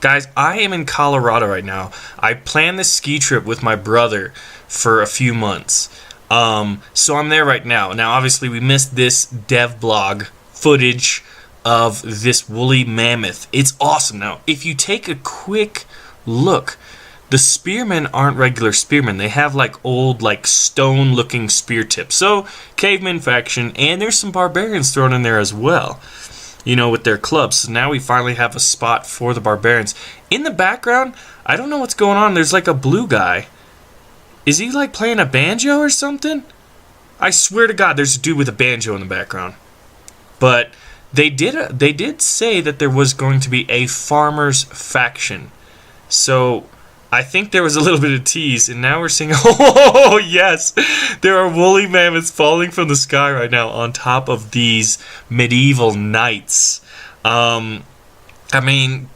Guys, I am in Colorado right now. I planned this ski trip with my brother for a few months. So I'm there right now. Now, obviously, we missed this dev blog footage of this woolly mammoth. It's awesome. Now, if you take a quick look, the spearmen aren't regular spearmen. They have like old, like stone-looking spear tips. So, caveman faction, and there's some barbarians thrown in there as well, you know, with their clubs. So now we finally have a spot for the barbarians. In the background, I don't know what's going on. There's like a blue guy. Is he like playing a banjo or something? I swear to God, there's a dude with a banjo in the background. But they did say that there was going to be a farmers faction. So I think there was a little bit of tease, and now we're seeing, oh yes, there are woolly mammoths falling from the sky right now on top of these medieval knights. I mean,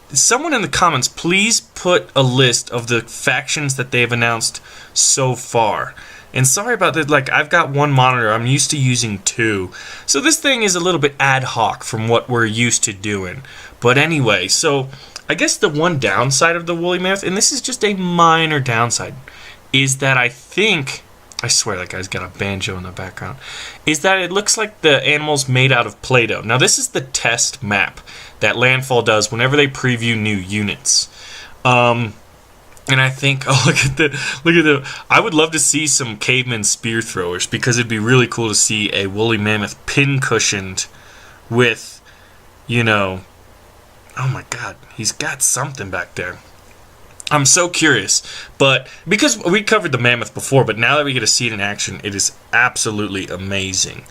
someone in the comments, please put a list of the factions that they've announced so far. And sorry about that, like, I've got one monitor, I'm used to using two. So this thing is a little bit ad hoc from what we're used to doing. But anyway, so I guess the one downside of the woolly mammoth, and this is just a minor downside, is that I swear that guy's got a banjo in the background, is that it looks like the animal's made out of Play-Doh. Now this is the test map that Landfall does whenever they preview new units. And I think, oh, look at the, I would love to see some caveman spear throwers, because it'd be really cool to see a woolly mammoth pin cushioned with, you know, oh my God, he's got something back there. I'm so curious, but because we covered the mammoth before, but now that we get to see it in action, it is absolutely amazing.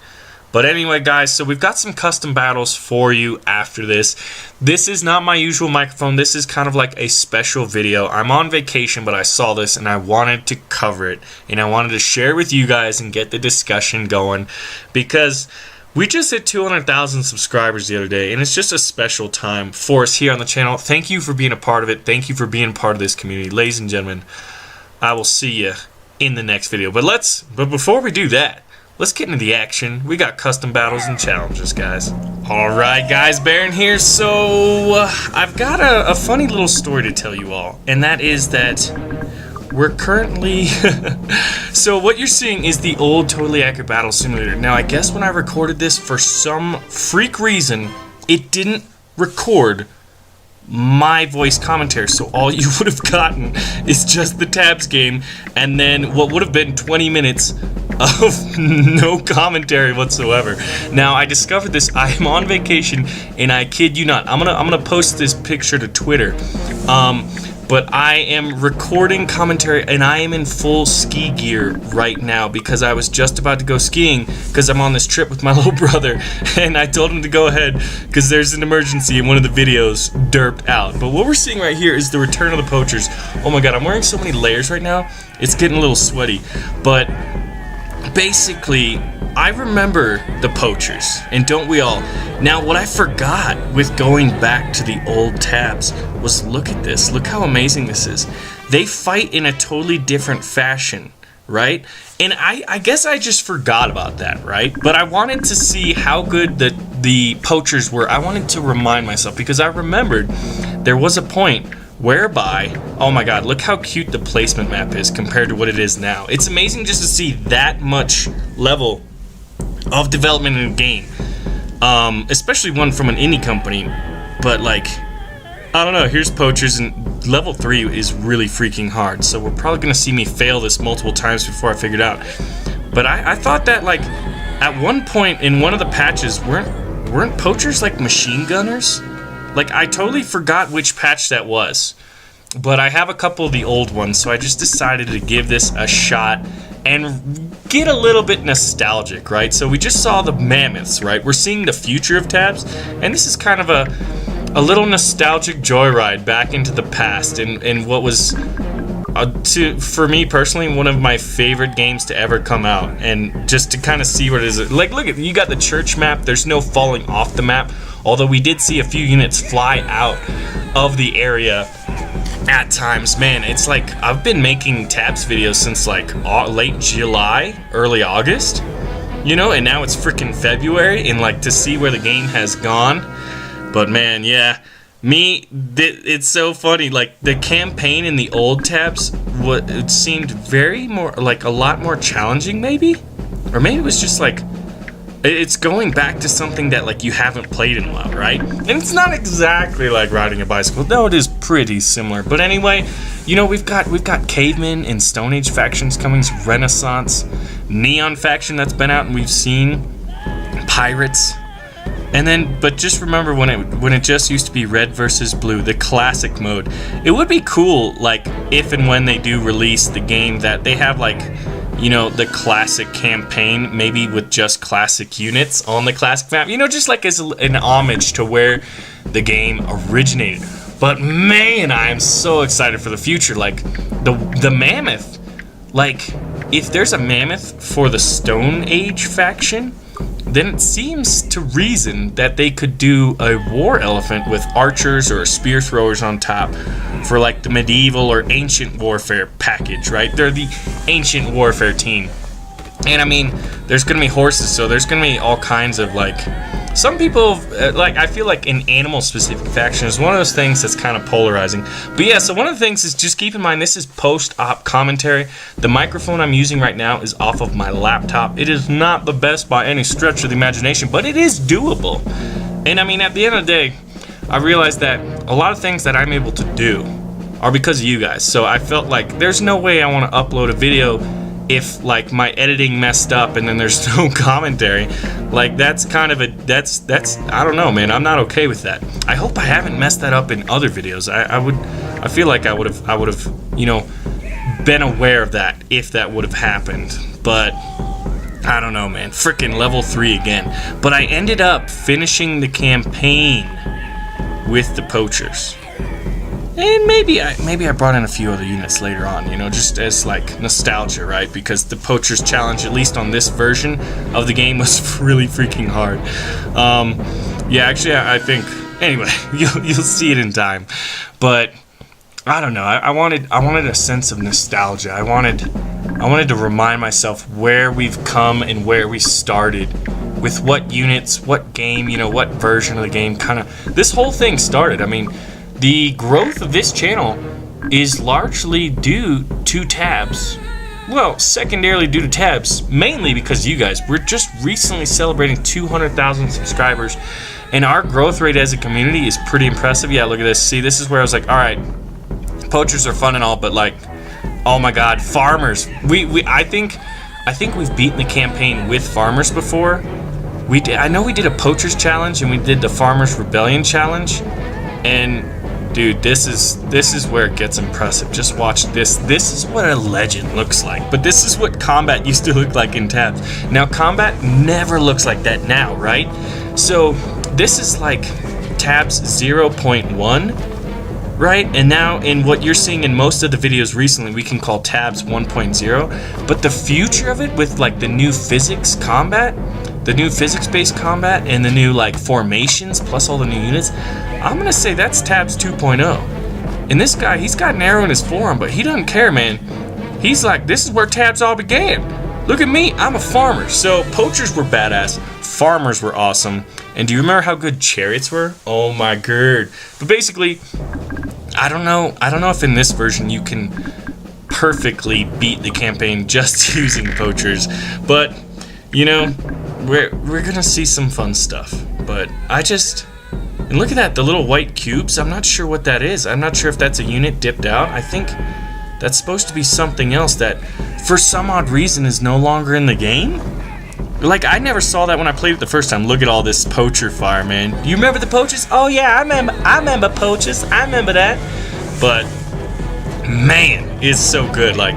But anyway, guys, so we've got some custom battles for you after this. This is not my usual microphone. This is kind of like a special video. I'm on vacation, but I saw this and I wanted to cover it, and I wanted to share it with you guys and get the discussion going, because we just hit 200,000 subscribers the other day, and it's just a special time for us here on the channel. Thank you for being a part of it. Thank you for being part of this community. Ladies and gentlemen, I will see you in the next video. But before we do that, let's get into the action. We got custom battles and challenges, guys. Alright, guys, Baron here. So, I've got a funny little story to tell you all, and that is that we're currently... So what you're seeing is the old Totally Accurate Battle Simulator. Now, I guess when I recorded this, for some freak reason, it didn't record my voice commentary, so all you would have gotten is just the tabs game, and then what would have been 20 minutes of no commentary whatsoever. Now, I discovered this. I'm on vacation, and I kid you not, I'm gonna post this picture to Twitter. But I am recording commentary, and I am in full ski gear right now because I was just about to go skiing because I'm on this trip with my little brother, and I told him to go ahead because there's an emergency and one of the videos derped out. But what we're seeing right here is the return of the poachers. Oh my God, I'm wearing so many layers right now, it's getting a little sweaty. But basically, I remember the poachers, and don't we all? Now, what I forgot with going back to the old tabs was, look at this. Look how amazing this is. They fight in a totally different fashion, right? And I guess I just forgot about that, right? But I wanted to see how good the poachers were. I wanted to remind myself, because I remembered there was a point whereby, oh my God, look how cute the placement map is compared to what it is now. It's amazing just to see that much level of development in a game, especially one from an indie company. But like, I don't know, here's poachers, and level 3 is really freaking hard, so we're probably gonna see me fail this multiple times before I figure it out. But I thought that, like, at one point in one of the patches, weren't poachers like machine gunners? Like, I totally forgot which patch that was, but I have a couple of the old ones, so I just decided to give this a shot and get a little bit nostalgic, right? So we just saw the mammoths, right? We're seeing the future of tabs, and this is kind of a little nostalgic joyride back into the past, and what was, for me personally, one of my favorite games to ever come out, and just to kind of see what it is. Like, look at, you got the church map, there's no falling off the map, although we did see a few units fly out of the area at times. Man, it's like I've been making tabs videos since like late July, early August, you know, and now it's freaking February, and like to see where the game has gone. But man, yeah, It's so funny. Like the campaign in the old tabs, it seemed very more like a lot more challenging, maybe, or maybe it was just like it's going back to something that like you haven't played in a while, right? And it's not exactly like riding a bicycle, though it is pretty similar. But anyway, you know, we've got cavemen and Stone Age factions coming, Renaissance, Neon faction that's been out and we've seen, pirates. And then, but just remember when it just used to be red versus blue, the classic mode. It would be cool, like, if and when they do release the game, that they have, like, you know, the classic campaign, maybe with just classic units on the classic map. You know, just like as an homage to where the game originated. But man, I am so excited for the future. Like, the Mammoth. Like, if there's a Mammoth for the Stone Age faction, then it seems to reason that they could do a war elephant with archers or spear throwers on top for like the medieval or ancient warfare package, right? They're the ancient warfare team. And I mean, there's gonna be horses, so there's gonna be all kinds of like, some people, like, I feel like an animal specific faction is one of those things that's kind of polarizing. But yeah, so one of the things is just keep in mind, this is post-op commentary. The microphone I'm using right now is off of my laptop. It is not the best by any stretch of the imagination, but it is doable. And I mean, at the end of the day, I realized that a lot of things that I'm able to do are because of you guys. So I felt like there's no way I want to upload a video if like my editing messed up and then there's no commentary. Like that's kind of that's I don't know, man. I'm not okay with that. I hope I haven't messed that up in other videos. I feel like I would have you know, been aware of that if that would have happened. But I don't know, man. Frickin' level 3 again. But I ended up finishing the campaign with the poachers. And maybe I brought in a few other units later on, you know, just as like nostalgia, right? Because the Poachers challenge, at least on this version of the game, was really freaking hard. Yeah, actually, I think anyway, you'll see it in time. But I don't know. I wanted a sense of nostalgia. I wanted to remind myself where we've come and where we started, with what units, what game, you know, what version of the game. Kind of this whole thing started. I mean, the growth of this channel is largely due to tabs. Well, secondarily due to tabs, mainly because you guys. We're just recently celebrating 200,000 subscribers, and our growth rate as a community is pretty impressive. Yeah, look at this. See, this is where I was like, all right, poachers are fun and all, but like, oh my God, farmers. I think we've beaten the campaign with farmers before. I know we did a poachers challenge and we did the farmers rebellion challenge, and dude, this is where it gets impressive. Just watch this. This is what a legend looks like. But this is what combat used to look like in tabs. Now combat never looks like that now, right? So this is like tabs 0.1, right? And now in what you're seeing in most of the videos recently, we can call tabs 1.0. But the future of it, with like the new physics combat, the new physics-based combat, and the new like formations plus all the new units, I'm gonna say that's tabs 2.0. And this guy, he's got an arrow in his forearm, but he doesn't care, man. He's like, this is where tabs all began. Look at me, I'm a farmer. So poachers were badass, farmers were awesome. And do you remember how good chariots were? Oh my god. But basically, I don't know if in this version you can perfectly beat the campaign just using poachers, but you know, we're gonna see some fun stuff. But and look at that, the little white cubes. I'm not sure what that is. I'm not sure if that's a unit dipped out. I think that's supposed to be something else that, for some odd reason, is no longer in the game. Like, I never saw that when I played it the first time. Look at all this poacher fire, man. You remember the poachers? Oh yeah, I remember poachers. I remember that. But man, it's so good. Like,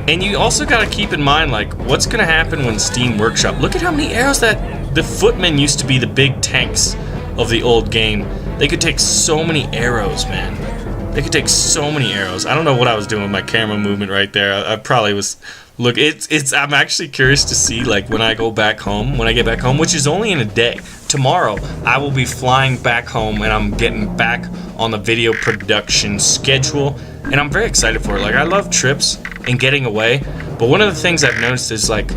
and you also got to keep in mind, like, what's gonna happen when Steam Workshop. Look at how many arrows that the footmen used to be, the big tanks of the old game. They could take so many arrows, man. They could take so many arrows. I don't know what I was doing with my camera movement right there. I probably was. Look, I'm actually curious to see, like, when I get back home, which is only in a day. Tomorrow, I will be flying back home, and I'm getting back on the video production schedule, and I'm very excited for it. Like, I love trips and getting away, but one of the things I've noticed is, like,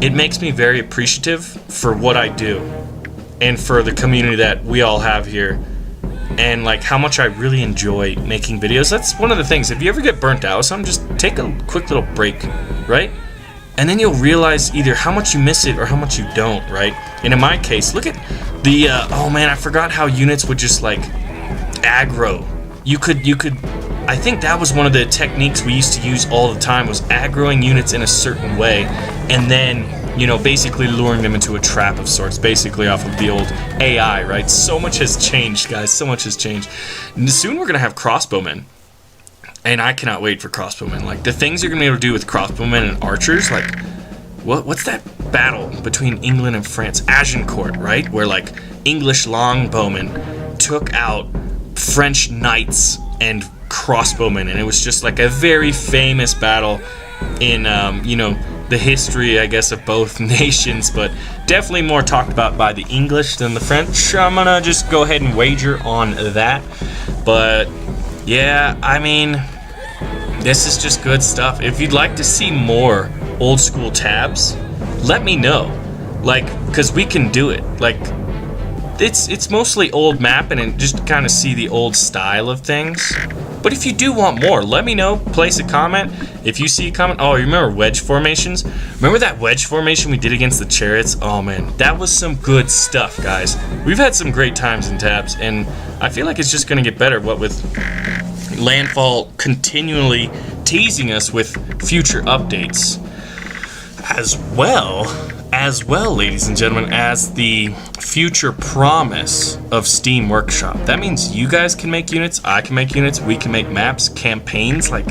it makes me very appreciative for what I do and for the community that we all have here. and like how much I really enjoy making videos. That's one of the things. If you ever get burnt out with something, just take a quick little break, right? And then you'll realize either how much you miss it or how much you don't, right? And in my case, look at the oh man, I forgot how units would just like aggro. You could I think that was one of the techniques we used to use all the time, was aggroing units in a certain way, and then, you know, basically luring them into a trap of sorts, basically off of the old AI, right? So much has changed, guys. So much has changed. And soon we're gonna have crossbowmen, and I cannot wait for crossbowmen. Like the things you're gonna be able to do with crossbowmen and archers, like what's that battle between England and France? Agincourt, right? Where like English longbowmen took out French knights and crossbowmen, and it was just like a very famous battle in you know, the history, I guess, of both nations, but definitely more talked about by the English than the French. I'm gonna just go ahead and wager on that. But yeah, I mean, this is just good stuff. If you'd like to see more old school tabs, let me know, like, because we can do it. Like, it's mostly old mapping and just kind of see the old style of things. But if you do want more, let me know. Place a comment. If you see a comment, oh, you remember wedge formations? Remember that wedge formation we did against the chariots? Oh man, that was some good stuff, guys. We've had some great times in tabs, and I feel like it's just gonna get better, what with Landfall continually teasing us with future updates. As well, ladies and gentlemen, as the future promise of Steam Workshop. That means you guys can make units, I can make units, we can make maps, campaigns. Like,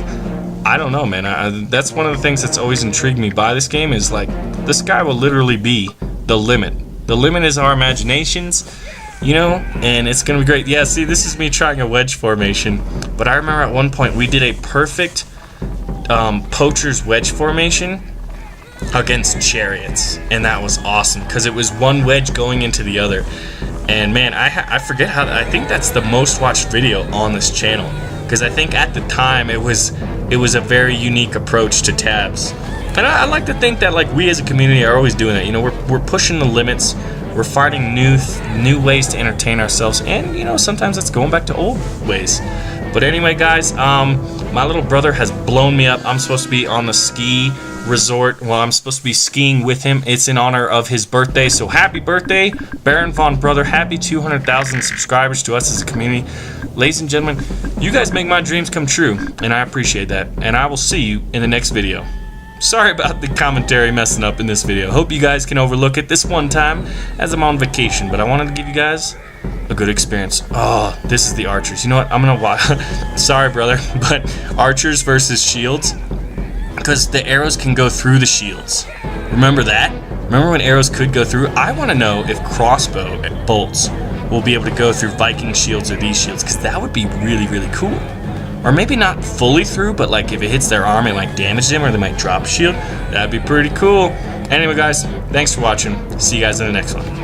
I don't know, man. That's one of the things that's always intrigued me by this game, is like the sky will literally be the limit. The limit is our imaginations, you know, and it's gonna be great. Yeah, see, this is me trying a wedge formation, but I remember at one point we did a perfect poachers wedge formation against chariots, and that was awesome because it was one wedge going into the other. And man, I forget how, I think that's the most watched video on this channel, because I think at the time it was a very unique approach to tabs. And I like to think that like we as a community are always doing that. You know, we're pushing the limits, we're finding new ways to entertain ourselves, and you know, sometimes it's going back to old ways. But anyway, guys, my little brother has blown me up. I'm supposed to be on the ski resort. Well, I'm supposed to be skiing with him. It's in honor of his birthday, so happy birthday, Baron Von Brother. Happy 200,000 subscribers to us as a community. Ladies and gentlemen, you guys make my dreams come true, and I appreciate that. And I will see you in the next video. Sorry about the commentary messing up in this video. Hope you guys can overlook it this one time, as I'm on vacation, but I wanted to give you guys a good experience. Oh, this is the archers. You know what? I'm gonna watch. Sorry, brother, but archers versus shields, because the arrows can go through the shields. Remember that? Remember when arrows could go through? I want to know if crossbow bolts will be able to go through Viking shields or these shields, because that would be really, really cool. Or maybe not fully through, but like if it hits their arm, it might damage them, or they might drop a shield. That'd be pretty cool. Anyway, guys, thanks for watching. See you guys in the next one.